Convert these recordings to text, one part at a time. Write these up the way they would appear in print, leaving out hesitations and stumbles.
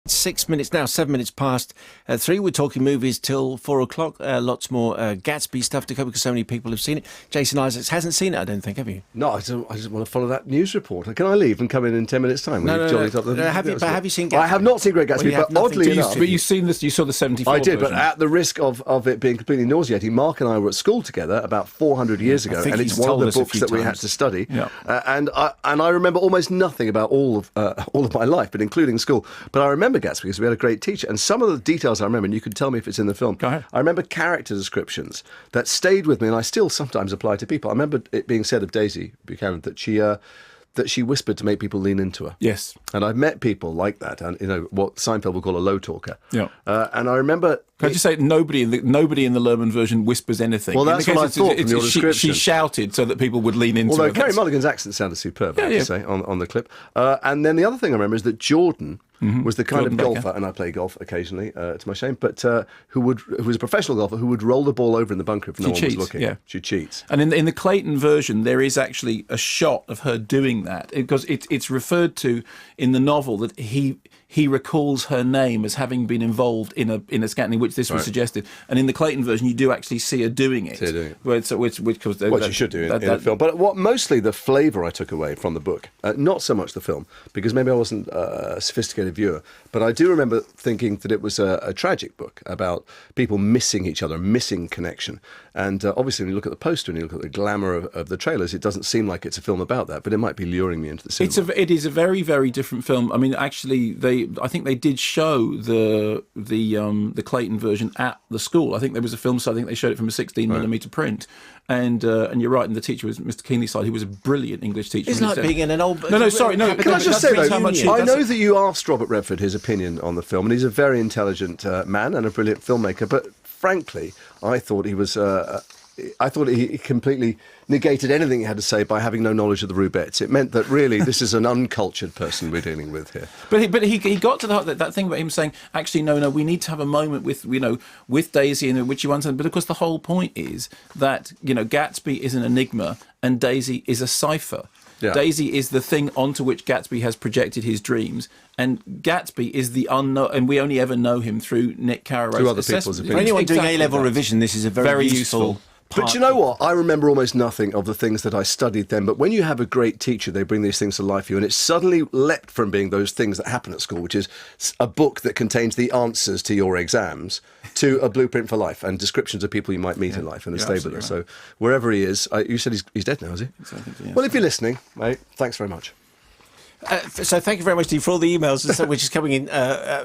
6 minutes now, 7 minutes past 3. We're talking movies till 4 o'clock. Lots more Gatsby stuff to come because so many people have seen it. Jason Isaacs hasn't seen it, I don't think, have you? No, I just want to follow that news report. Can I leave and come in 10 minutes' time? No. Have you seen Gatsby? I have not seen Great Gatsby, but oddly enough... But you've seen this, you saw the 74 I did, version. but at the risk of it being completely nauseating, Mark and I were at school together about 400 years ago, and it's one of the books that we had to study. Yeah. And I remember almost nothing about all of my life, but including school. But I remember Gatsby because we had a great teacher, and some of the details I remember, and you can tell me if it's in the film. Go ahead. I remember character descriptions that stayed with me, and I still sometimes apply to people. I remember it being said of Daisy Buchanan that she whispered to make people lean into her. Yes. And I've met people like that, and what Seinfeld would call a low talker. Yeah. And I remember... Can I just say, nobody in the Lerman version whispers anything. Well, that's what I thought from your description. She shouted so that people would lean into Although her. Kerry Mulligan's accent sounded superb, I have to say, on the clip. And then the other thing I remember is that Jordan was the kind Jordan of Baker. golfer, and I play golf occasionally, to my shame, but who was a professional golfer who would roll the ball over in the bunker if no one was looking. Yeah. She cheats. And in the Clayton version, there is actually a shot of her doing that, because it's referred to in the novel that he recalls her name as having been involved in a scantling, which this was suggested. And in the Clayton version, you do actually see her doing it. What you should do in a film. But what mostly the flavour I took away from the book, not so much the film, because maybe I wasn't a sophisticated viewer, but I do remember thinking that it was a tragic book about people missing each other, missing connection. And obviously, when you look at the poster and you look at the glamour of the trailers, it doesn't seem like it's a film about that, but it might be luring me into the cinema. It is a very, very different film. I mean, actually, I think they did show the Clayton version at the school. I think there was a film, so I think they showed it from a 16mm print. And you're right, and the teacher was Mr. Keenleyside, who was a brilliant English teacher. It's like being in an old... No, sorry, no. Can I just say, though, I know that that you asked Robert Redford his opinion on the film, and he's a very intelligent man and a brilliant filmmaker, but frankly, I thought he was... I thought he completely negated anything he had to say by having no knowledge of the Rubettes. It meant that really this is an uncultured person we're dealing with here. But he got to that thing about him saying, actually, no, we need to have a moment with Daisy in which you understand. But of course, the whole point is that Gatsby is an enigma and Daisy is a cipher. Yeah. Daisy is the thing onto which Gatsby has projected his dreams, and Gatsby is the unknown, and we only ever know him through Nick Carraway's through other assessment. people's opinions. For anyone doing A-level revision, this is a very useful... But you know what? I remember almost nothing of the things that I studied then. But when you have a great teacher, they bring these things to life for you. And it's suddenly leapt from being those things that happen at school, which is a book that contains the answers to your exams, to a blueprint for life and descriptions of people you might meet in life and stay with us. Right. So wherever he is, you said he's dead now, is he? Exactly, yes. Well, if you're listening, mate, thanks very much. So thank you very much, Steve, for all the emails and stuff which is coming in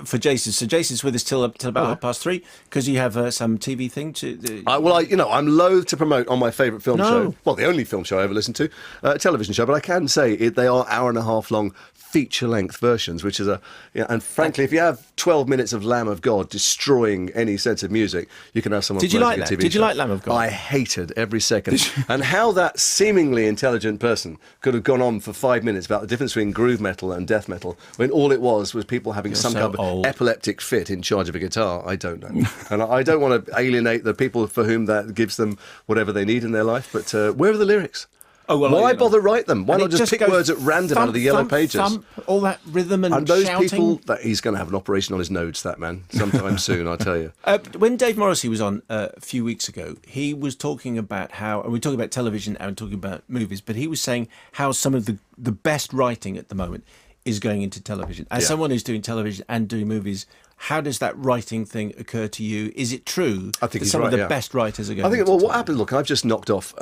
for Jason. So Jason's with us till about 3:30 because you have some TV thing to... I'm loath to promote on my favourite film show. Well, the only film show I ever listened to, television show. But I can say they are hour-and-a-half long feature-length versions, which is and frankly, if you have 12 minutes of Lamb of God destroying any sense of music, you can have someone. Did you like that? Did you like Lamb of God? I hated every second. And how that seemingly intelligent person could have gone on for 5 minutes about the difference between groove metal and death metal, when all it was people having some kind of epileptic fit in charge of a guitar. I don't know. And I don't want to alienate the people for whom that gives them whatever they need in their life, but where are the lyrics? Why bother write them? Why not just pick words at random out of the yellow pages? All that rhythm and those shouting. people, that he's going to have an operation on his nodes, that man, sometime soon, I tell you. When Dave Morrissey was on a few weeks ago, he was talking about how, and we're talking about television and we're talking about movies, but he was saying how some of the best writing at the moment is going into television. As someone who's doing television and doing movies, how does that writing thing occur to you? Is it true I think that some of the best writers are going? I think. Well, what happened? Look, I've just knocked off.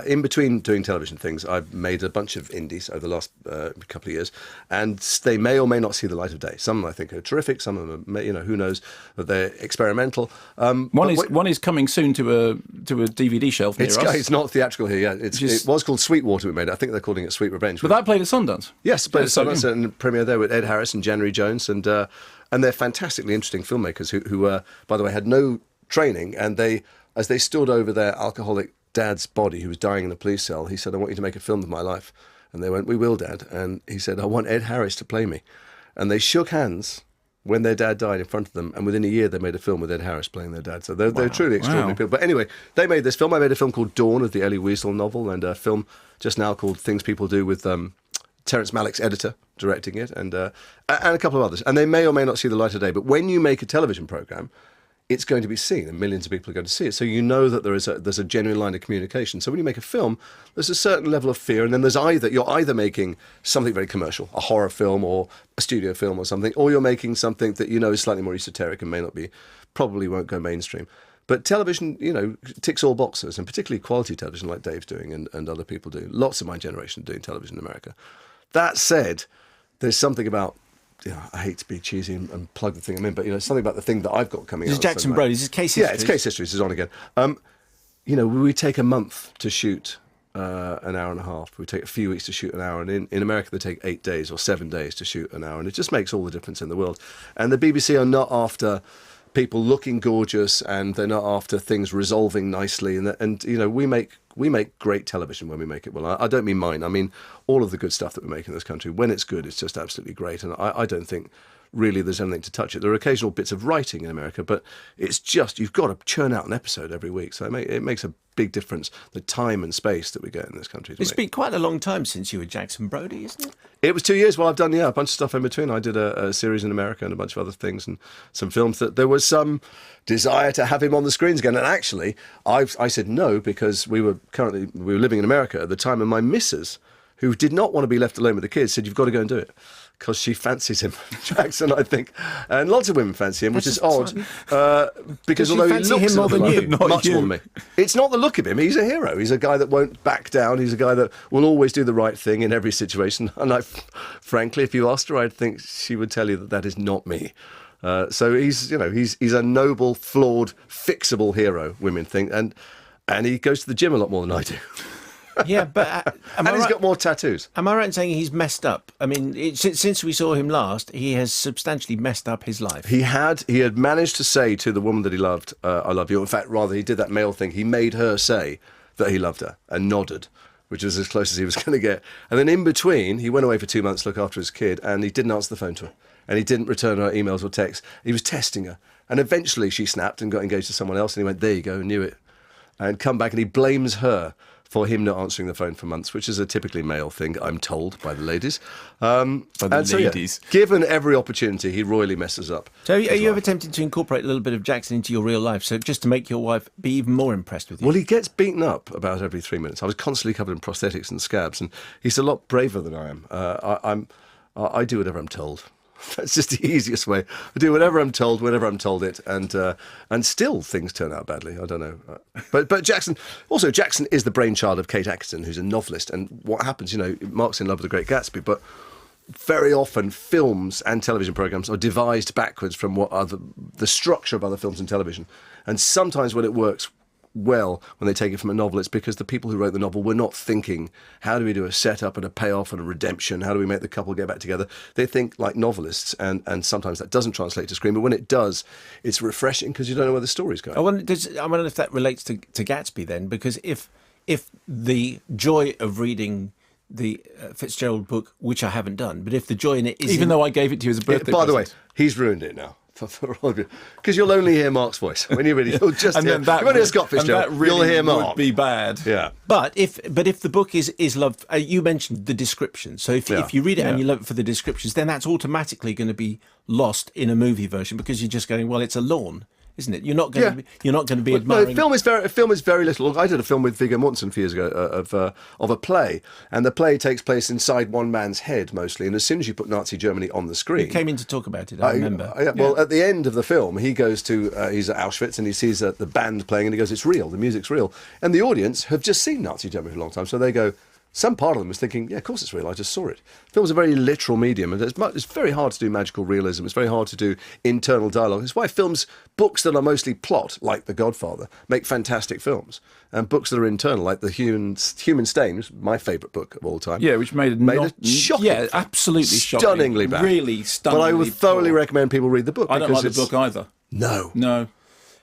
In between doing television things, I've made a bunch of indies over the last couple of years, and they may or may not see the light of day. Some I think are terrific. Some of them, who knows, that they're experimental. One is coming soon to a DVD shelf near us. It's not theatrical here yet. It was called Sweetwater. We made it. I think they're calling it Sweet Revenge. But that played at Sundance. Yes, played at Sundance and premiere there with Ed Harris and January Jones and they're fantastically interesting filmmakers who by the way, had no training, and as they stood over their alcoholic dad's body who was dying in a police cell, he said, "I want you to make a film of my life." And they went, "We will, Dad." And he said, "I want Ed Harris to play me." And they shook hands when their dad died in front of them, and within a year they made a film with Ed Harris playing their dad. So they're truly extraordinary people. But anyway, they made this film. I made a film called Dawn of the Elie Wiesel novel, and a film just now called Things People Do with Terrence Malick's editor directing it, and a couple of others. And they may or may not see the light of day. But when you make a television programme, it's going to be seen, and millions of people are going to see it. So you know that there's a genuine line of communication. So when you make a film, there's a certain level of fear, and then you're either making something very commercial, a horror film or a studio film or something, or you're making something that you know is slightly more esoteric and probably won't go mainstream. But television, ticks all boxes, and particularly quality television like Dave's doing and other people do. Lots of my generation are doing television in America. That said, there's something about, I hate to be cheesy and plug the thing I'm in, but something about the thing that I've got coming This is out. Jackson Brody. This is Case History. Yeah, it's Case History. This is on again. We take a month to shoot an hour and a half. We take a few weeks to shoot an hour. And in America, they take 8 days or 7 days to shoot an hour. And it just makes all the difference in the world. And the BBC are not after people looking gorgeous, and they're not after things resolving nicely. And we make great television when we make it well. I don't mean mine. I mean all of the good stuff that we make in this country. When it's good, it's just absolutely great. And I don't think really there's anything to touch it. There are occasional bits of writing in America, but it's just, you've got to churn out an episode every week. So it makes a big difference, the time and space that we get in this country. It's been quite a long time since you were Jackson Brody, isn't it? It was 2 years. Well, I've done, a bunch of stuff in between. I did a series in America and a bunch of other things and some films that there was some desire to have him on the screens again. And actually, I said no, because we were living in America at the time, and my missus, who did not want to be left alone with the kids, said, you've got to go and do it. Because she fancies him, Jackson, I think, and lots of women fancy him, which is odd. Because although he looks him more than you, much more than me, it's not the look of him. He's a hero. He's a guy that won't back down. He's a guy that will always do the right thing in every situation. And frankly, if you asked her, I'd think she would tell you that is not me. So he's a noble, flawed, fixable hero. Women think, and he goes to the gym a lot more than I do. Yeah, but and he's got more tattoos. Am I right in saying he's messed up? I mean, since we saw him last, he has substantially messed up his life. He had managed to say to the woman that he loved, "I love you." In fact, rather, he did that male thing. He made her say that he loved her and nodded, which was as close as he was going to get. And then in between, he went away for 2 months to look after his kid, and he didn't answer the phone to her, and he didn't return her emails or texts. He was testing her, and eventually she snapped and got engaged to someone else. And he went, "There you go, knew it," and come back, and he blames her for him not answering the phone for months, which is a typically male thing, I'm told, by the ladies. Ladies. Given every opportunity, he royally messes up. So are you ever tempted to incorporate a little bit of Jackson into your real life, so just to make your wife be even more impressed with you? Well, he gets beaten up about every 3 minutes. I was constantly covered in prosthetics and scabs, and he's a lot braver than I am. I do whatever I'm told. That's just the easiest way. I do whatever I'm told, whenever I'm told it, and still things turn out badly. I don't know. But Jackson is the brainchild of Kate Atkinson, who's a novelist. And what happens, Mark's in love with The Great Gatsby, but very often films and television programmes are devised backwards from what are the structure of other films and television. And sometimes when it works well, when they take it from a novel, it's because the people who wrote the novel were not thinking, how do we do a setup and a payoff and a redemption? How do we make the couple get back together? They think like novelists, and sometimes that doesn't translate to screen. But when it does, it's refreshing because you don't know where the story's going. I wonder if that relates to Gatsby then, because if the joy of reading the Fitzgerald book, which I haven't done, but if the joy in it is... Even though I gave it to you as a birthday by the way, present. he's ruined it now. For all of you, because you'll only hear Mark's voice when you really. You'll just and hear. then that You've only heard Scott Fitzgerald. And that really you'll hear Mark. would be bad. Yeah. But if the book is loved, you mentioned the description. So if you read it and you love it for the descriptions, then that's automatically going to be lost in a movie version because you're just going, well, it's a lawn, isn't it? You're not going to be admiring. No, film is very little. Look, I did a film with Viggo Mortensen a few years ago of a play, and the play takes place inside one man's head mostly. And as soon as you put Nazi Germany on the screen, you came in to talk about it. I remember. Well, at the end of the film, he goes to he's at Auschwitz and he sees the band playing, and he goes, "It's real. The music's real." And the audience have just seen Nazi Germany for a long time, so they go. Some part of them was thinking, yeah, of course it's real, I just saw it. Film's a very literal medium, and it's very hard to do magical realism. It's very hard to do internal dialogue. It's why books that are mostly plot, like The Godfather, make fantastic films. And books that are internal, like The Human Stain, which is my favourite book of all time. Yeah, which made it shocking. Yeah, absolutely shocking. Stunningly bad. Really stunningly But I would thoroughly recommend people read the book. I don't like the book either. No.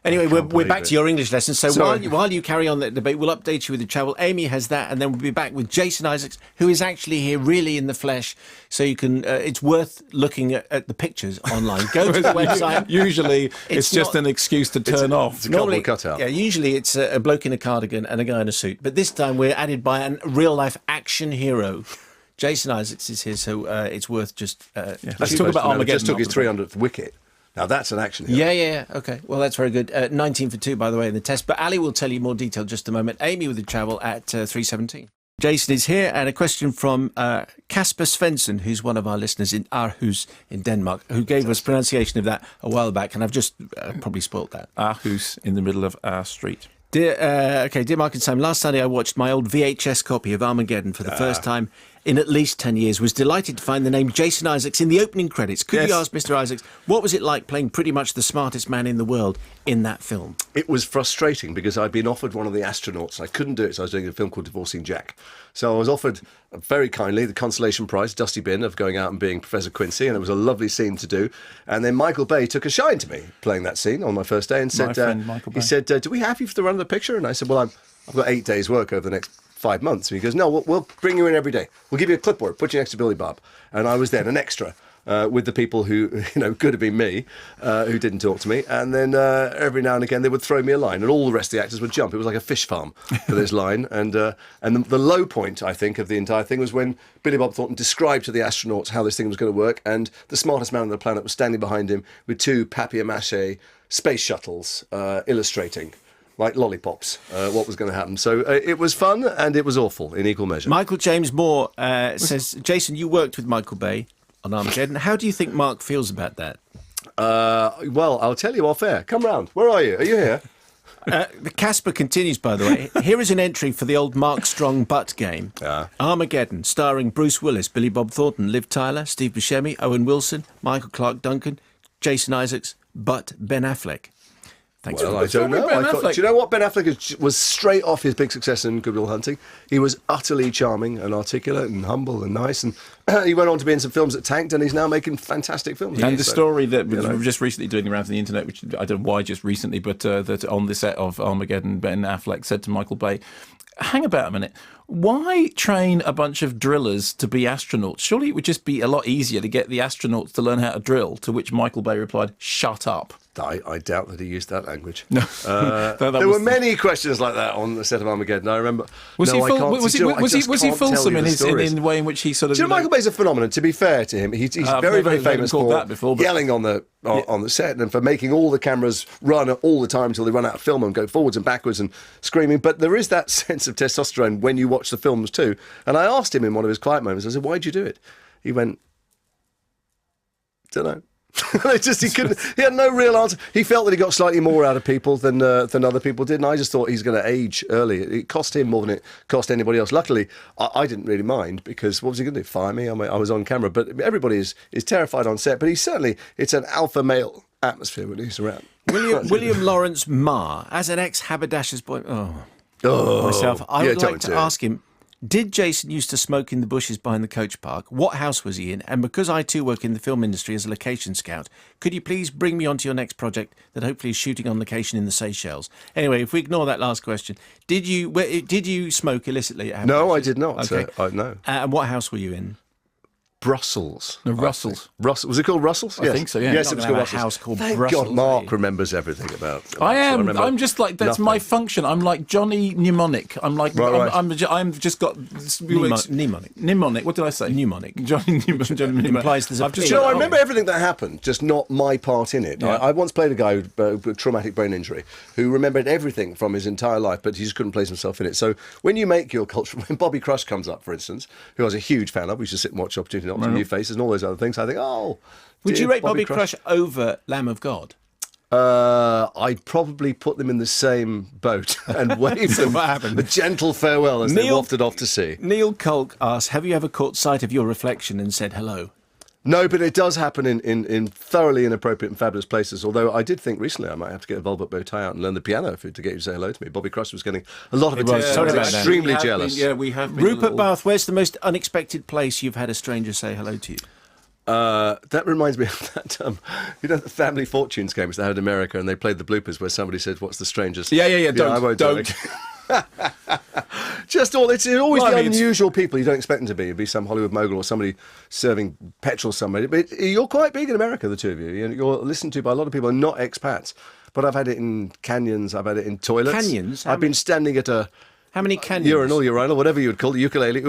Anyway, we're back to your English lesson. So Sorry. while you carry on that debate, we'll update you with the travel. Amy has that, and then we'll be back with Jason Isaacs, who is actually here really in the flesh. So you can, it's worth looking at the pictures online. Go to the website. Usually it's just an excuse to turn off. It's a cardboard cutout. Yeah, usually it's a bloke in a cardigan and a guy in a suit. But this time we're added by a real-life action hero, Jason Isaacs is here, so it's worth just... Let's talk about Armageddon. Just took his 300th wicket. Now that's an action hero. Yeah. Okay. Well, that's very good. 19 for 2, by the way, in the test. But Ali will tell you more detail just a moment. Amy with the travel at 3:17. Jason is here, and a question from Kasper Svensson, who's one of our listeners in Aarhus in Denmark, who gave us pronunciation of that a while back, and I've just probably spoilt that. Aarhus in the middle of our street. Dear Mark and Sam, last Sunday I watched my old VHS copy of Armageddon for the first time in at least 10 years. Was delighted to find the name Jason Isaacs in the opening credits. Could you ask Mr. Isaacs, what was it like playing pretty much the smartest man in the world in that film? It was frustrating because I'd been offered one of the astronauts. I couldn't do it, so I was doing a film called Divorcing Jack. So I was offered very kindly the consolation prize, Dusty Bin, of going out and being Professor Quincy, and it was a lovely scene to do. And then Michael Bay took a shine to me playing that scene on my first day and said, My friend Michael Bay. he said, do we have you for the run of the picture? And I said, well, I've got 8 days' work over the next 5 months. And he goes, no, we'll bring you in every day. We'll give you a clipboard, put you next to Billy Bob. And I was then an extra with the people who, could have been me, who didn't talk to me. And then every now and again they would throw me a line, and all the rest of the actors would jump. It was like a fish farm for this line. And the low point, I think, of the entire thing was when Billy Bob Thornton described to the astronauts how this thing was going to work, and the smartest man on the planet was standing behind him with 2 papier-mâché space shuttles illustrating, like lollipops, what was going to happen. So it was fun and it was awful in equal measure. Michael James Moore says, Jason, you worked with Michael Bay on Armageddon. How do you think Mark feels about that? Well, I'll tell you off air. Come round. Where are you? Are you here? The Casper continues, by the way. Here is an entry for the old Mark Strong butt game. Armageddon, starring Bruce Willis, Billy Bob Thornton, Liv Tyler, Steve Buscemi, Owen Wilson, Michael Clark Duncan, Jason Isaacs, but Ben Affleck. Thanks. Well, I don't know. Do you know what? Ben Affleck was straight off his big success in Good Will Hunting. He was utterly charming and articulate and humble and nice. And he went on to be in some films that tanked, and he's now making fantastic films. And the story that was just recently doing around on the internet, which I don't know why just recently, but that on the set of Armageddon, Ben Affleck said to Michael Bay, hang about a minute. Why train a bunch of drillers to be astronauts? Surely it would just be a lot easier to get the astronauts to learn how to drill, to which Michael Bay replied, shut up. I doubt that he used that language. No. There were many questions like that on the set of Armageddon. I remember. Was he fulsome in the way in which he sort of? Do you know, Michael Bay's a phenomenon. To be fair to him, he's very, very famous for yelling on the set and for making all the cameras run all the time until they run out of film and go forwards and backwards and screaming. But there is that sense of testosterone when you watch the films too. And I asked him in one of his quiet moments, I said, "Why'd you do it?" He went, "Don't know." He had no real answer. He felt that he got slightly more out of people than other people did, and I just thought he's going to age early. It cost him more than it cost anybody else. Luckily, I didn't really mind, because what was he going to do, fire me? I was on camera, but everybody is terrified on set. But it's an alpha male atmosphere when he's around. William Lawrence Marr, as an ex-haberdasher's boy, myself, I would like to ask him, did Jason used to smoke in the bushes behind the coach park? What house was he in? And because I too work in the film industry as a location scout, could you please bring me onto your next project that hopefully is shooting on location in the Seychelles? Anyway, if we ignore that last question, did you smoke illicitly? No, I did not. Okay. No. And what house were you in? Brussels. No, Russell's. Was it called Russell's? I think so, yeah. Yes, it was called a Russell's. house called Thank Brussels. God Mark remembers everything about I am. remember I'm just like, that's nothing. my function. I'm like Johnny Mnemonic. I'm like, Right. I'm just got... Mnemonic. What did I say? Mnemonic. Johnny Mnemonic. Implies there's a... Do you know, I remember everything that happened, just not my part in it. Yeah. I once played a guy with traumatic brain injury who remembered everything from his entire life, but he just couldn't place himself in it. So when you make your culture, when Bobby Crush comes up, for instance, who I was a huge fan of, we used to sit and watch Opportunity Knocks and New Faces and all those other things, I think, would you rate Bobby Crush over Lamb of God? I'd probably put them in the same boat and wave them a gentle farewell as they wafted off to sea. Neil Culk asks, have you ever caught sight of your reflection and said hello? No, but it does happen in thoroughly inappropriate and fabulous places, although I did think recently I might have to get a velvet bow tie out and learn the piano to get you to say hello to me. Bobby Crush was getting a lot of attention. Sorry I about was that. extremely jealous. We have been Rupert Bath, where's the most unexpected place you've had a stranger say hello to you? That reminds me of that, the Family Fortunes game, which they had in America, and they played the bloopers where somebody said, "What's the strangest?" Yeah. I won't do it. It's always the unusual people you don't expect them to be. It'd be some Hollywood mogul or somebody serving petrol somebody. But you're quite big in America, the two of you. You're listened to by a lot of people, and not expats. But I've had it in canyons. I've had it in toilets. Canyons? I've been standing at a How many canyons? Urinal, whatever you would call it, ukulele,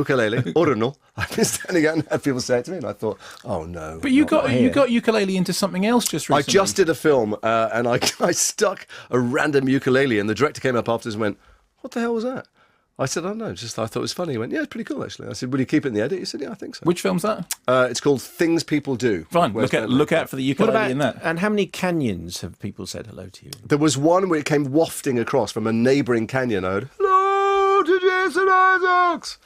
urinal. I've been standing out and had people say it to me, and I thought, oh no. But you got ukulele into something else just recently. I just did a film, and I stuck a random ukulele, and the director came up afterwards and went, "What the hell was that?" I said, "I don't know, I thought it was funny." He went, "Yeah, it's pretty cool, actually." I said, "Will you keep it in the edit?" He said, "Yeah, I think so." Which film's that? It's called Things People Do. Fine, look out for the ukulele in that. And how many canyons have people said hello to you? There was one where it came wafting across from a neighbouring canyon. I heard, "Hello to Jason Isaacs!"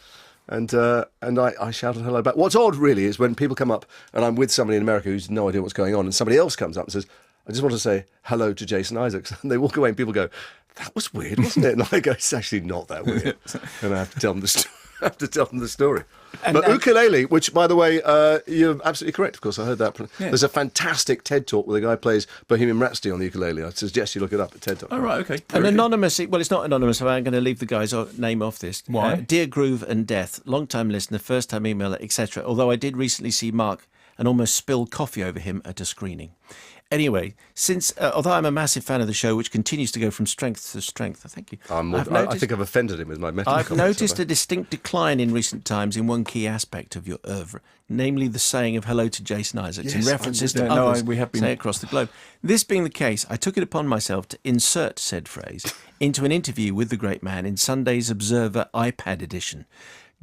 And I shouted hello back. What's odd, really, is when people come up and I'm with somebody in America who's no idea what's going on, and somebody else comes up and says, "I just want to say hello to Jason Isaacs." And they walk away and people go, "That was weird, wasn't it?" And I go, "It's actually not that weird." And I have to tell them the story. But ukulele, which, by the way, you're absolutely correct, of course, I heard that. Yeah. There's a fantastic TED Talk where the guy plays Bohemian Rhapsody on the ukulele. I suggest you look it up at TED Talk. Oh, right, okay. An anonymous, well, it's not anonymous, so I'm going to leave the guy's name off this. Why? Dear Groove and Death, long-time listener, first-time emailer, etc. Although I did recently see Mark and almost spill coffee over him at a screening. Anyway, although I'm a massive fan of the show, which continues to go from strength to strength, thank you. I think I've offended him with my meta I've comments, noticed a distinct decline in recent times in one key aspect of your oeuvre, namely the saying of hello to Jason Isaacs in references to others say across the globe. This being the case, I took it upon myself to insert said phrase into an interview with the great man in Sunday's Observer iPad edition.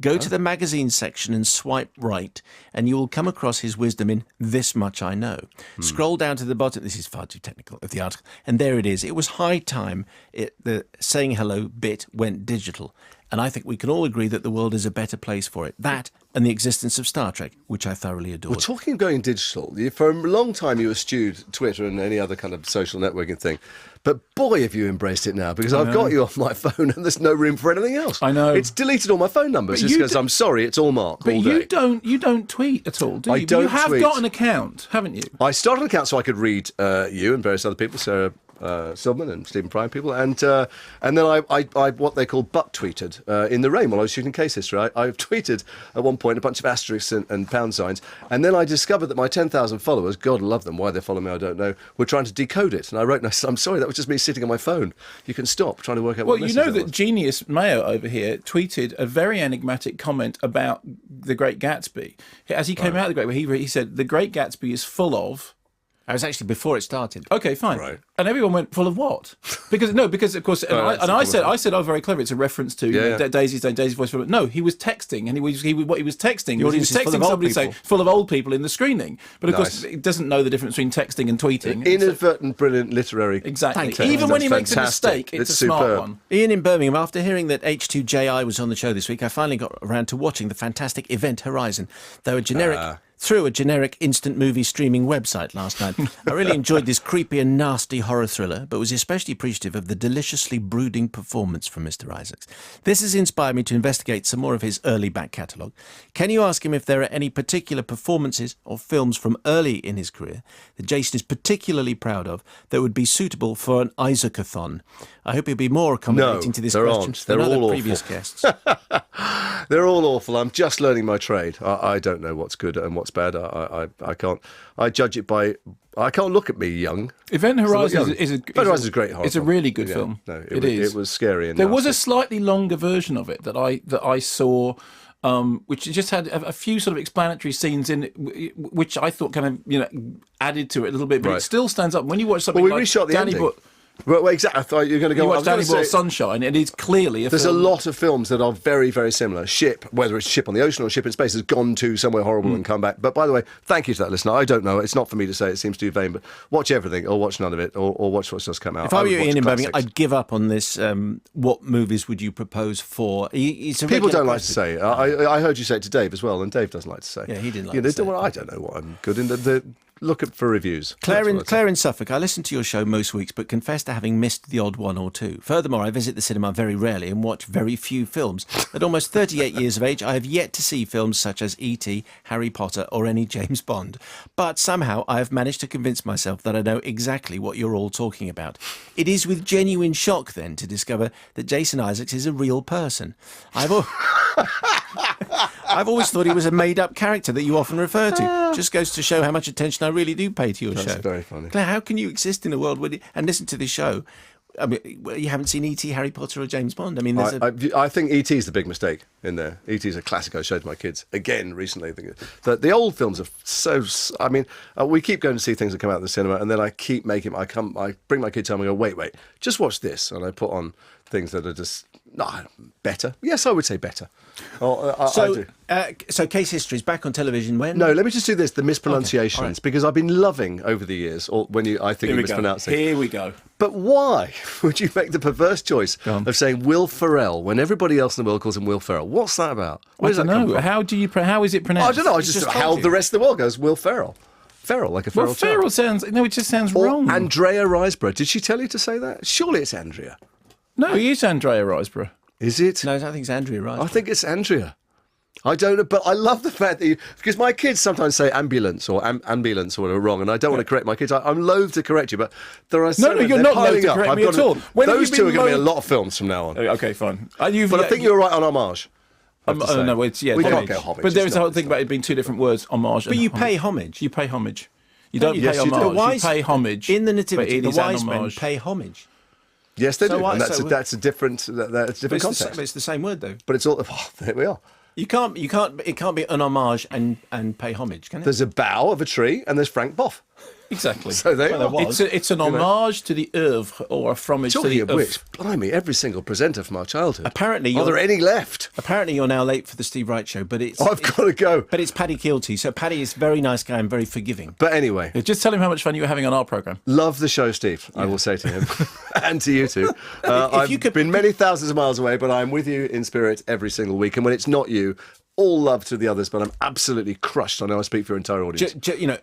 Go to the magazine section and swipe right, and you will come across his wisdom in This Much I Know. Scroll down to the bottom, this is far too technical, of the article, and there it is. It was high time the saying hello bit went digital, and I think we can all agree that the world is a better place for it. That and the existence of Star Trek, which I thoroughly adored. Well, talking of going digital, for a long time you eschewed Twitter and any other kind of social networking thing. But boy, have you embraced it now, because I've got you on my phone and there's no room for anything else. I know. It's deleted all my phone numbers just because I'm sorry, it's all Mark but all day. You don't tweet at all, do you? I don't You have tweet. got an account, haven't you? I started an account so I could read you and various other people, Sarah Silverman and Stephen Prime people, and then I what they call butt tweeted in the rain while I was shooting Case History. I tweeted at one point a bunch of asterisks and pound signs, and then I discovered that my 10,000 followers, God love them, why they follow me I don't know, were trying to decode it, and I wrote, and I said, "I'm sorry, that was just me sitting on my phone. You can stop trying to work out what message Well, you know that that was." genius Mayo over here tweeted a very enigmatic comment about The Great Gatsby. As he came out of The Great, he said, "The Great Gatsby is full of..." I was actually before it started. Okay, fine. Right. And everyone went, "Full of what?" Because of course, I said, "Oh, very clever. It's a reference to Daisy's voice." No, he was texting, and what he was texting was he was texting somebody saying full of old people in the screening. But of course, it doesn't know the difference between texting and tweeting. Inadvertent, brilliant literary. Exactly. Thank you. Even when he makes a fantastic. mistake, it's a superb. smart one. Ian in Birmingham, after hearing that H2JI was on the show this week, I finally got around to watching the fantastic Event Horizon, through a generic instant movie streaming website last night. I really enjoyed this creepy and nasty horror thriller, but was especially appreciative of the deliciously brooding performance from Mr. Isaacs. This has inspired me to investigate some more of his early back catalogue. Can you ask him if there are any particular performances or films from early in his career that Jason is particularly proud of that would be suitable for an Isaacathon? I hope he'll be more accommodating to this question than other previous guests. They're all awful. I'm just learning my trade. I don't know what's good and what's bad. I can't. I judge it by. I can't look at me young. Event Horizon is a great horror. It's a really good film. No, it is. It was scary. And there was a slightly longer version of it that I saw. Which just had a few sort of explanatory scenes in it, which I thought kind of added to it a little bit, but it still stands up when you watch something. Well, we reshot the ending. Well, exactly. I thought you were going to go. You watch Danny Boyle's Sunshine. It is clearly a There's film. a lot of films that are very, very similar. Ship, whether it's Ship on the Ocean or Ship in Space, has gone to somewhere horrible and come back. But by the way, thank you to that listener. I don't know. It's not for me to say. It seems too vain. But watch everything, or watch none of it, or watch what's just come out. If I were you, Ian in Birmingham, I'd give up on this. What movies would you propose for? People don't like to say. I heard you say it to Dave as well, and Dave doesn't like to say. Yeah, he didn't like to say. I don't know what I'm good in. Look for reviews. Claire in Suffolk, I listen to your show most weeks, but confess to having missed the odd one or two. Furthermore, I visit the cinema very rarely and watch very few films. At almost 38 years of age, I have yet to see films such as E.T., Harry Potter, or any James Bond. But somehow I have managed to convince myself that I know exactly what you're all talking about. It is with genuine shock, then, to discover that Jason Isaacs is a real person. I've always thought he was a made-up character that you often refer to. Just goes to show how much attention I really do pay to your show. That's very funny. Claire, how can you exist in a world and listen to this show I mean, well, you haven't seen E.T., Harry Potter, or James Bond. I mean, there's I think E.T. is the big mistake in there. E.T. is a classic I showed to my kids again recently. I think the old films are so. I mean, we keep going to see things that come out in the cinema, and then I keep making. I bring my kids home and go, wait, just watch this, and I put on things that are just better. Yes, I would say better. I do. So Case History is back on television when? No, let me just do this: the mispronunciations, Okay, all right. because I've been loving over the years, or when I think you mispronounce it. Here we go. But why would you make the perverse choice of saying Will Ferrell when everybody else in the world calls him Will Ferrell? What's that about? Where does that come from? How is it pronounced? I don't know. I just how the rest of the world goes Will Ferrell. Ferrell, like a feral Well, Ferrell child. it just sounds Or wrong. Andrea Riseborough. Did she tell you to say that? Surely it's Andrea. No, he is Andrea Riseborough. Is it? No, I think it's Andrea, right? I think it's Andrea. I don't know, but I love the fact that because my kids sometimes say ambulance or ambulance or whatever wrong, and I don't want to correct my kids. I'm loath to correct you, but there are No, you're not loath to correct me at all. When have those you two are been going to be a mo- lot of films from now on. Okay, fine. But I think you're right on homage. I have to say. No, it's we can't homage. go homage. But there It's is a whole not- thing about it being two different words, homage. But and you homage. pay homage. You pay homage. You don't Yes, pay you do. homage. The wise you pay homage in the but Nativity. it The is an wise men homage. pay homage. Yes, they So do, what- and so- that's a different But context. it's the same word though. But it's all. Oh, there we are. It can't be an homage and pay homage, can it? There's a bough of a tree, and there's Frank Boff. Exactly. So there you are. It's an homage to the oeuvre or a fromage to Talking the of which, blimey, every single presenter from our childhood. Apparently, are there any left? Apparently, you're now late for the Steve Wright show, but I've got to go. But it's Paddy Keelty, so Paddy is a very nice guy and very forgiving. But anyway, Just tell him how much fun you were having on our programme. love the show, Steve. I will say to him, and to you too. I've you could- been many thousands of miles away, but I'm with you in spirit every single week. And when it's not you, all love to the others, but I'm absolutely crushed. I know I speak for your entire audience.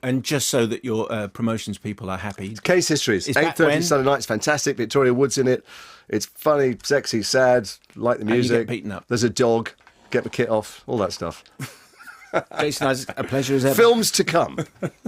And just so that your promotions people are happy. Case Histories, Is back 8:30 when? Sunday night. It's fantastic. Victoria Wood's in it. It's funny, sexy, sad. Like the you get music. beaten up. There's a dog. Get the kit off. All that stuff. Jason, a pleasure as ever. Films to come.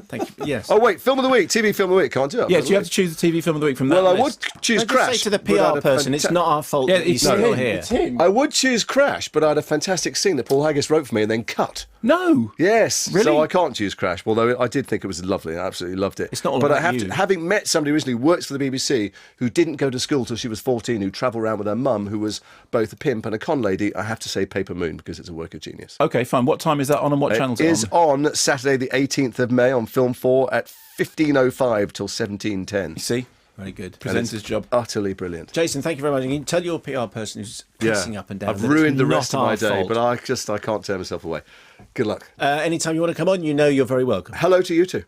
Thank you. Yes. Oh wait, film of the week. TV film of the week. Can't do it. Yes, you have to choose the TV film of the week from that Well, I list. would choose Don't just Crash. say to the but I had PR a person, it's not our fault Yeah, that he's it's still him. here. It's him. I would choose Crash, but I had a fantastic scene that Paul Haggis wrote for me and then cut. No. Yes, Really? so I can't choose Crash, although I did think it was lovely. I absolutely loved it. It's not all but I about have you. to, having met somebody recently who works for the BBC who didn't go to school till she was 14, who travelled around with her mum, who was both a pimp and a con lady, I have to say Paper Moon because it's a work of genius. Okay, fine. What time is that on and what channel's It it is on? on Saturday the 18th of May on Film 4 at 15:05 till 17:10. You see? Very good. Presenter's job. Utterly brilliant. Jason, thank you very much. You can tell your PR person who's pacing up and down. I've that it's ruined the not rest of my our day, fault. but I can't tear myself away. Good luck. Anytime you want to come on, you know you're very welcome. Hello to you too.